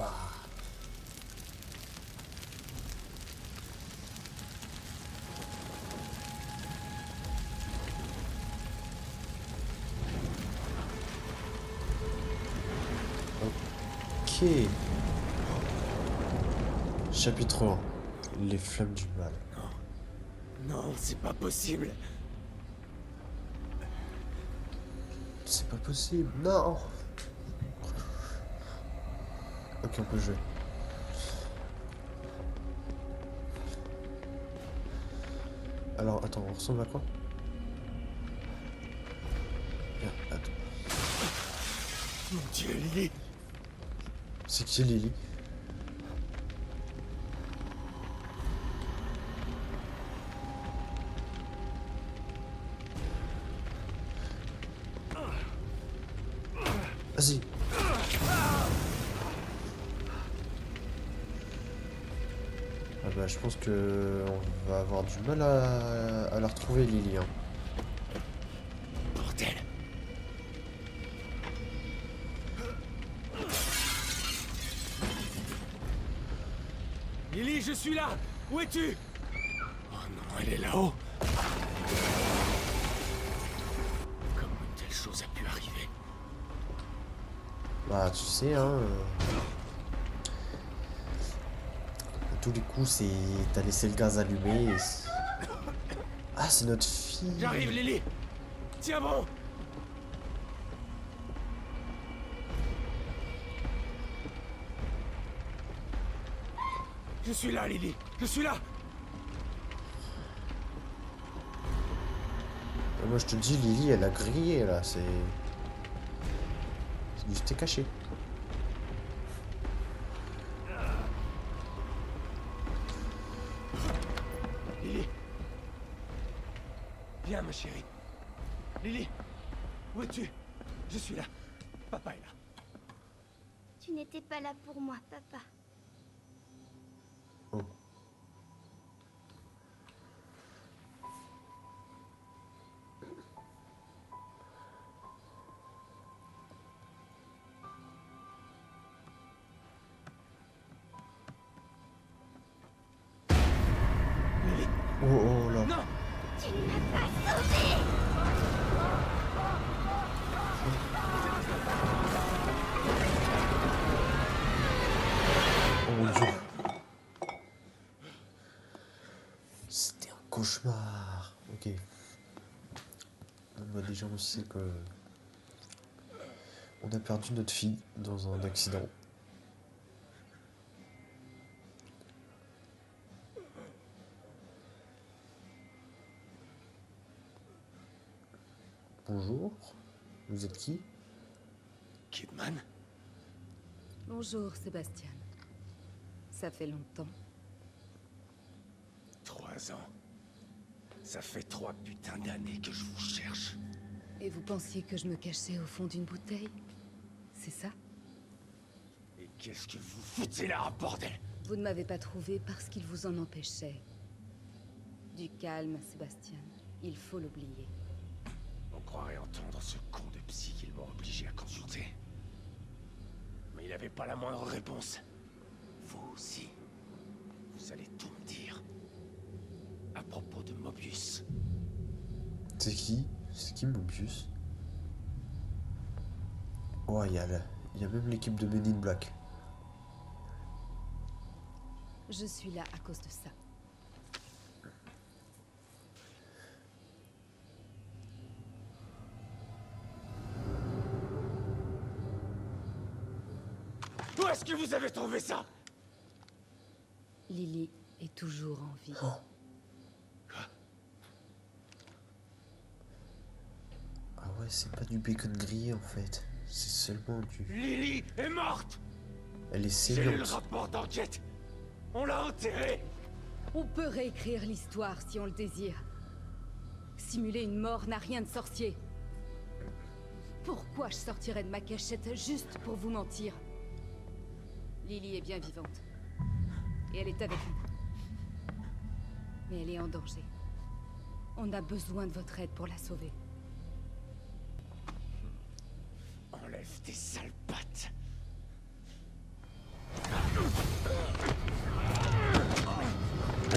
Ah. Ok. Chapitre 1. Les flammes du mal. Non, c'est pas possible. C'est pas possible. Non. Ok, on peut jouer. Alors, attends, on ressemble à quoi? Bien, attends. Mon Dieu, Lily. C'est qui Lily? Vas-y. Ah bah je pense que on va avoir du mal à la retrouver Lily. Hein. Bordel. Lily, je suis là. Où es-tu? Oh non, elle est là-haut. Comment une telle chose a pu arriver? Bah tu sais hein. À tous les coups c'est t'as laissé le gaz allumé. Ah c'est notre fille. J'arrive, Lily. Tiens bon. Je suis là, Lily. Je suis là. Et moi je te dis Lily elle a grillé là. C'est du thé caché. Lily. Viens, ma chérie. Lily. Où es-tu? Je suis là. Papa est là. Tu n'étais pas là pour moi, papa. Oh. Lily. Oh oh là. Non. Tu ne m'as pas sauvé. Oh mon dieu. C'était un cauchemar. Ok. Bah, déjà on sait que on a perdu notre fille dans un accident. Bonjour. Vous êtes qui? Kidman. Bonjour, Sébastien. Ça fait longtemps. 3 ans. Ça fait 3 putains d'années que je vous cherche. Et vous pensiez que je me cachais au fond d'une bouteille? C'est ça? Et qu'est-ce que vous foutez là, bordel? Vous ne m'avez pas trouvé parce qu'il vous en empêchait. Du calme, Sébastien. Il faut l'oublier. On croirait entendre ce con de psy qu'ils m'ont obligé à consulter. Mais il avait pas la moindre réponse. Vous aussi. Vous allez tout me dire. À propos de Mobius. C'est qui? C'est qui Mobius? Oh, il y a même l'équipe de Men in Black. Je suis là à cause de ça. Où est-ce que vous avez trouvé ça? Lily est toujours en vie. Oh. Ah ouais, c'est pas du bacon grillé en fait. C'est seulement du... Lily est morte! Elle est J'ai lu le saignante. rapport d'enquête. On l'a enterrée. On peut réécrire l'histoire si on le désire. Simuler une mort n'a rien de sorcier. Pourquoi je sortirais de ma cachette juste pour vous mentir? Lily est bien vivante. Et elle est avec nous. Mais elle est en danger. On a besoin de votre aide pour la sauver. Enlève tes sales pattes.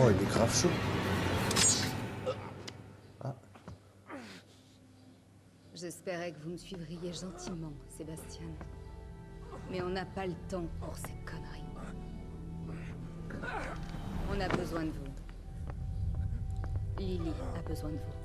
Oh, il est grave chaud. Ah, J'espérais que vous me suivriez gentiment, Sébastien. Mais on n'a pas le temps pour ces conneries. On a besoin de vous. Lily a besoin de vous.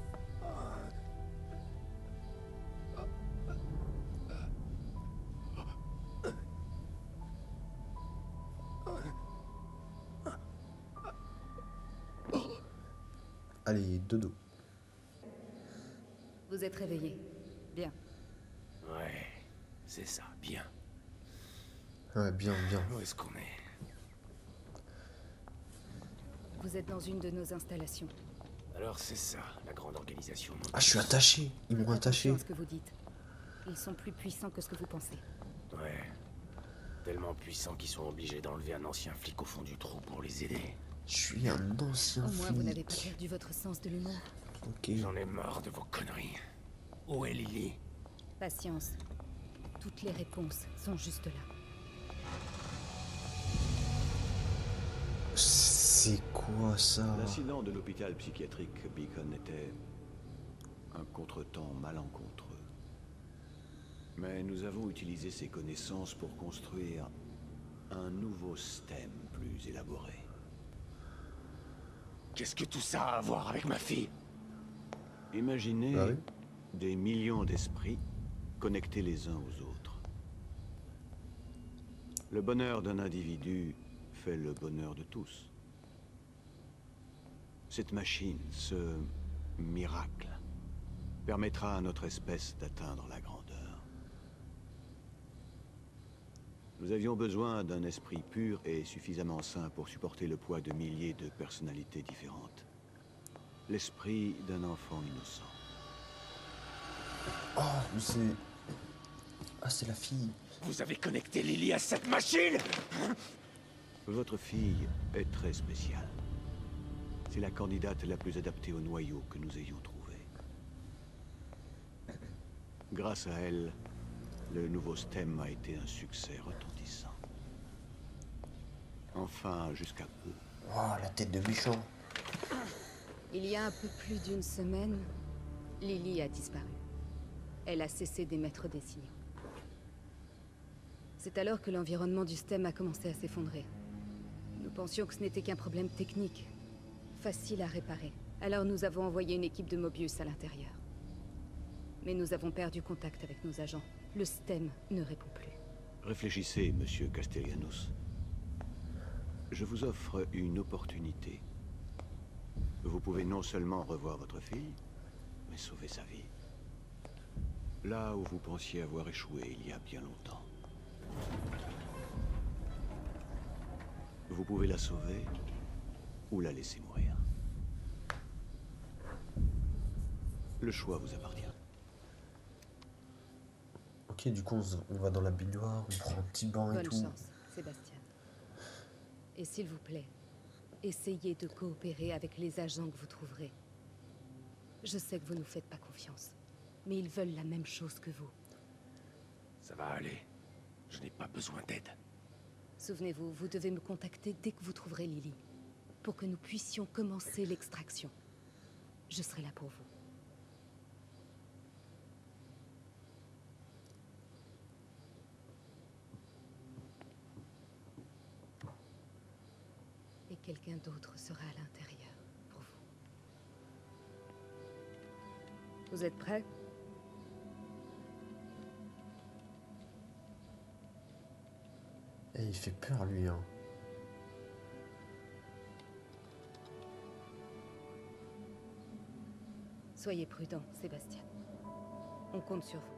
allez, dodo. Vous êtes réveillé. Bien. Ouais, c'est ça, bien. Ouais, bien, bien. Où est-ce qu'on est? Vous êtes dans une de nos installations. Alors c'est ça, la grande organisation. Ah, je suis attaché. Ils m'ont attaché. Attention à ce que vous dites. Ils sont plus puissants que ce que vous pensez. Ouais. Tellement puissants qu'ils sont obligés d'enlever un ancien flic au fond du trou pour les aider. Je suis un ancien Au moins, vous n'avez pas flic. perdu votre sens de l'humour. Ok. J'en ai marre de vos conneries. Où est Lily? Patience. Toutes les réponses sont juste là. C'est quoi ça? L'incident de l'hôpital psychiatrique Beacon était un contretemps malencontreux. Mais nous avons utilisé ces connaissances pour construire un nouveau système plus élaboré. Qu'est-ce que tout ça a à voir avec ma fille? Imaginez Ah oui? des millions d'esprits connectés les uns aux autres. Le bonheur d'un individu fait le bonheur de tous. Cette machine, ce miracle, permettra à notre espèce d'atteindre la grandeur. Nous avions besoin d'un esprit pur et suffisamment sain pour supporter le poids de milliers de personnalités différentes. L'esprit d'un enfant innocent. Oh, mais c'est... Ah, c'est la fille. Vous avez connecté Lily à cette machine? Votre fille est très spéciale. C'est la candidate la plus adaptée au noyau que nous ayons trouvé. Grâce à elle, le nouveau STEM a été un succès retentissant. Enfin, jusqu'à peu. Oh, la tête de méchant. Il y a un peu plus d'une semaine, Lily a disparu. Elle a cessé d'émettre des signaux. C'est alors que l'environnement du STEM a commencé à s'effondrer. Nous pensions que ce n'était qu'un problème technique, facile à réparer. Alors nous avons envoyé une équipe de Mobius à l'intérieur. Mais nous avons perdu contact avec nos agents. Le STEM ne répond plus. Réfléchissez, monsieur Castellanos. Je vous offre une opportunité. Vous pouvez non seulement revoir votre fille, mais sauver sa vie. Là où vous pensiez avoir échoué il y a bien longtemps. Vous pouvez la sauver ou la laisser mourir. Le choix vous appartient. Ok, du coup, on va dans la baignoire, on prend un petit banc et Bonne tout. chance, Sébastien. Et s'il vous plaît, essayez de coopérer avec les agents que vous trouverez. Je sais que vous ne nous faites pas confiance, mais ils veulent la même chose que vous. Ça va aller. Je n'ai pas besoin d'aide. Souvenez-vous, vous devez me contacter dès que vous trouverez Lily, pour que nous puissions commencer l'extraction. Je serai là pour vous. Et quelqu'un d'autre sera à l'intérieur, pour vous. Vous êtes prêts? Et il fait peur, lui, hein. Soyez prudent, Sébastien. On compte sur vous.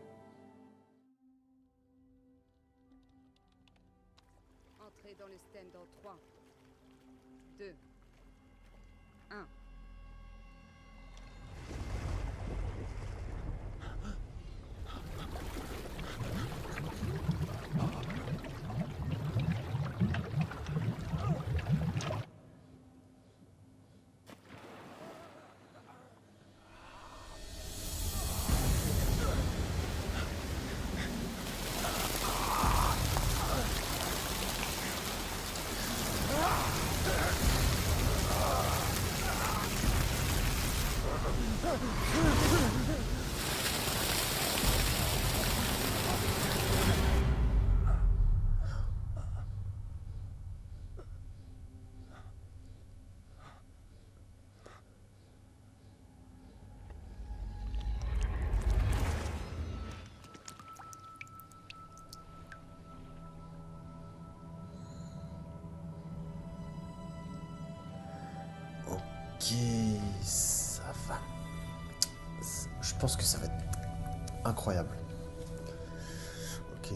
Entrez dans le STEM dans 3, 2, 1. ça va. Je pense que ça va être incroyable. Ok.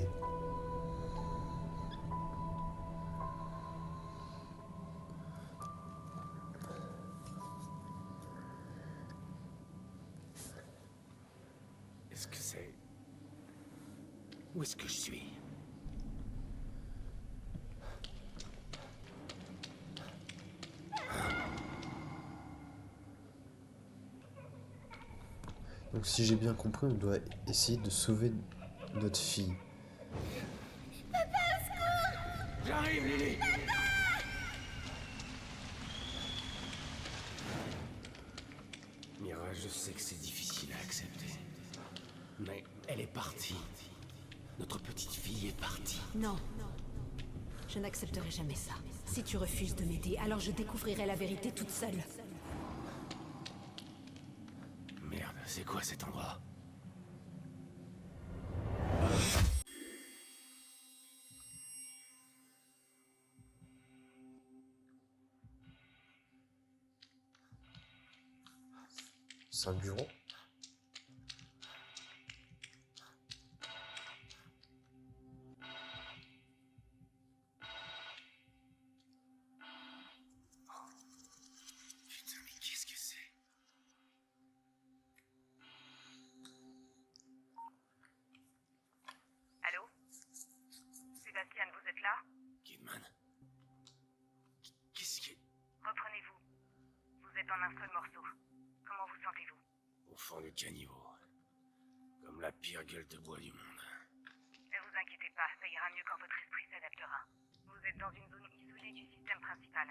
Est-ce que c'est... Où est-ce que je suis? Donc si j'ai bien compris, on doit essayer de sauver notre fille. J'arrive, Lily! Mira, je sais que c'est difficile à accepter. Mais elle est partie. Notre petite fille est partie. Non. Je n'accepterai jamais ça. Si tu refuses de m'aider, alors je découvrirai la vérité toute seule. Merde, c'est quoi cet endroit? C'est un bureau. Putain, mais qu'est-ce que c'est? Allô? Sébastien, vous êtes là? Kidman? Qu'est-ce que... Reprenez-vous. Vous êtes en un seul morceau. Comment vous sentez-vous? Au fond du caniveau. Comme la pire gueule de bois du monde. Ne vous inquiétez pas, ça ira mieux quand votre esprit s'adaptera. Vous êtes dans une zone isolée du système principal.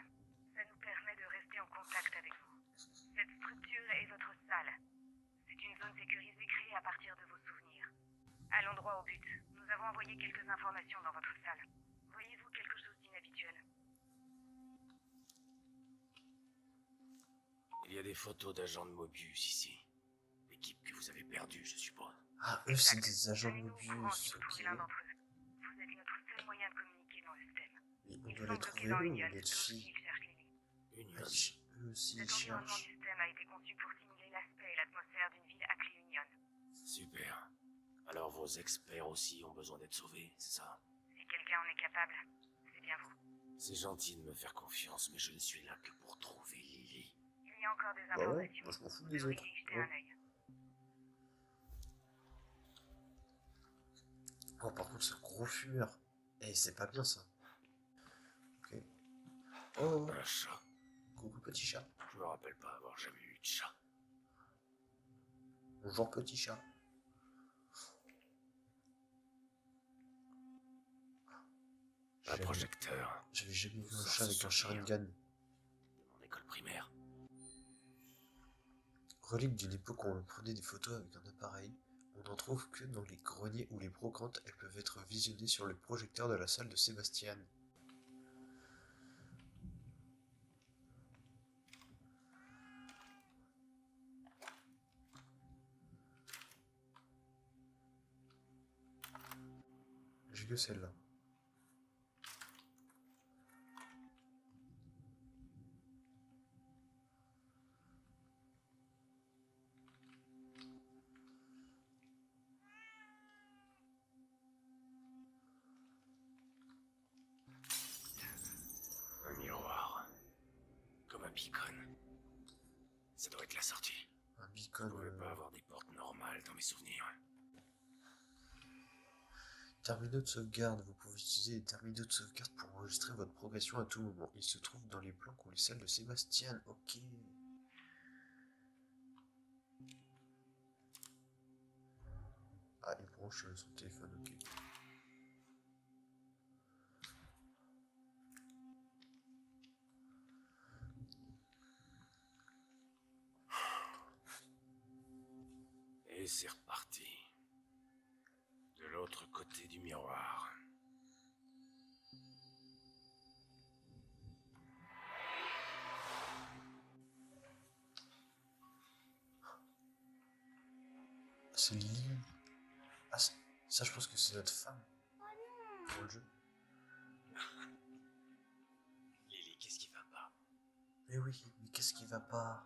Ça nous permet de rester en contact avec vous. Cette structure est votre salle. C'est une zone sécurisée créée à partir de vos souvenirs. Allons droit au but. Nous avons envoyé quelques informations dans votre salle. Voyez-vous quelque chose d'inhabituel? Il y a des photos d'agents de Mobius ici. L'équipe que vous avez perdue, je suppose. Ah, eux, c'est Exact. des agents de Tenez-nous au courant si Mobius. vous trouvez Ok. l'un d'entre eux. Vous êtes notre seul moyen de communiquer dans le système. Mais on Ils doit sont les bloqués trouver dans où, Union, eux notre aussi fille? ils cherchent Lily. Union. Eux aussi, ils Cet environnement cherchent. du système a été conçu pour simuler l'aspect et l'atmosphère d'une ville appelée Union. Super. Alors vos experts aussi ont besoin d'être sauvés, c'est ça? Si quelqu'un en est capable, c'est bien vous. C'est gentil de me faire confiance, mais je ne suis là que pour trouver Lily. Il y a encore des Bah ouais, informations. moi je m'en fous Vous des devriez autres. y jeter Ouais. un œil. Oh, par contre, ce gros fumeur. Eh, c'est pas bien ça. Ok. Oh, Un chat. coucou petit chat. Je me rappelle pas avoir jamais eu de chat. Bonjour petit chat. Un projecteur. J'avais jamais vu un Sans chat avec se un souvenir. Sharingan. De mon école primaire. Relique d'une époque où on prenait des photos avec un appareil, on n'en trouve que dans les greniers ou les brocantes. Elles peuvent être visionnées sur le projecteur de la salle de Sébastien. J'ai que celle-là. Un miroir. Comme un beacon. Ça doit être la sortie. Un Je beacon. pouvais pas avoir des portes normales dans mes souvenirs. Terminaux de sauvegarde. Vous pouvez utiliser les terminaux de sauvegarde pour enregistrer votre progression à tout moment. Ils se trouvent dans les plans qu'ont les salles de Sébastien. Ok. Ah, il branche son téléphone, ok. Et c'est reparti. De l'autre côté du miroir. C'est Lily. Ah, ça, je pense que c'est notre femme. Dans le jeu. Lily, qu'est-ce qui va pas? Mais oui, mais qu'est-ce qui va pas?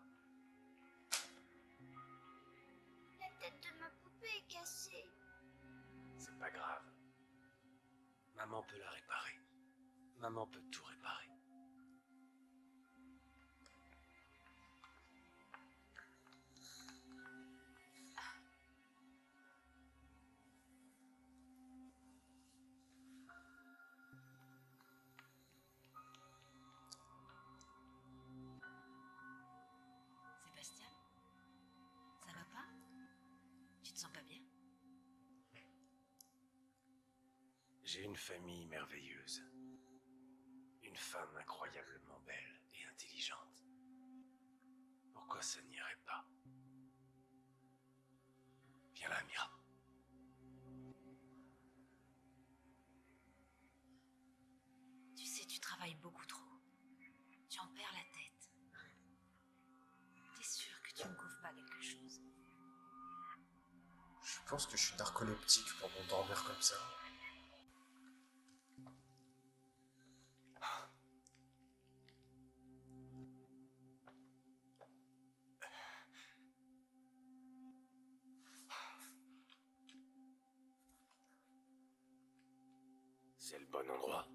La tête de ma poupée est cassée. C'est pas grave. Maman peut la réparer. Maman peut tout réparer. Sébastien, ça va pas? Tu te sens pas bien? J'ai une famille merveilleuse. Une femme incroyablement belle et intelligente. Pourquoi ça n'irait pas? Viens là, Mira. Tu sais, tu travailles beaucoup trop. Tu en perds la tête. T'es sûr que tu ne couvres pas quelque chose? Je pense que je suis narcoleptique pour m'endormir comme ça. C'est le bon endroit.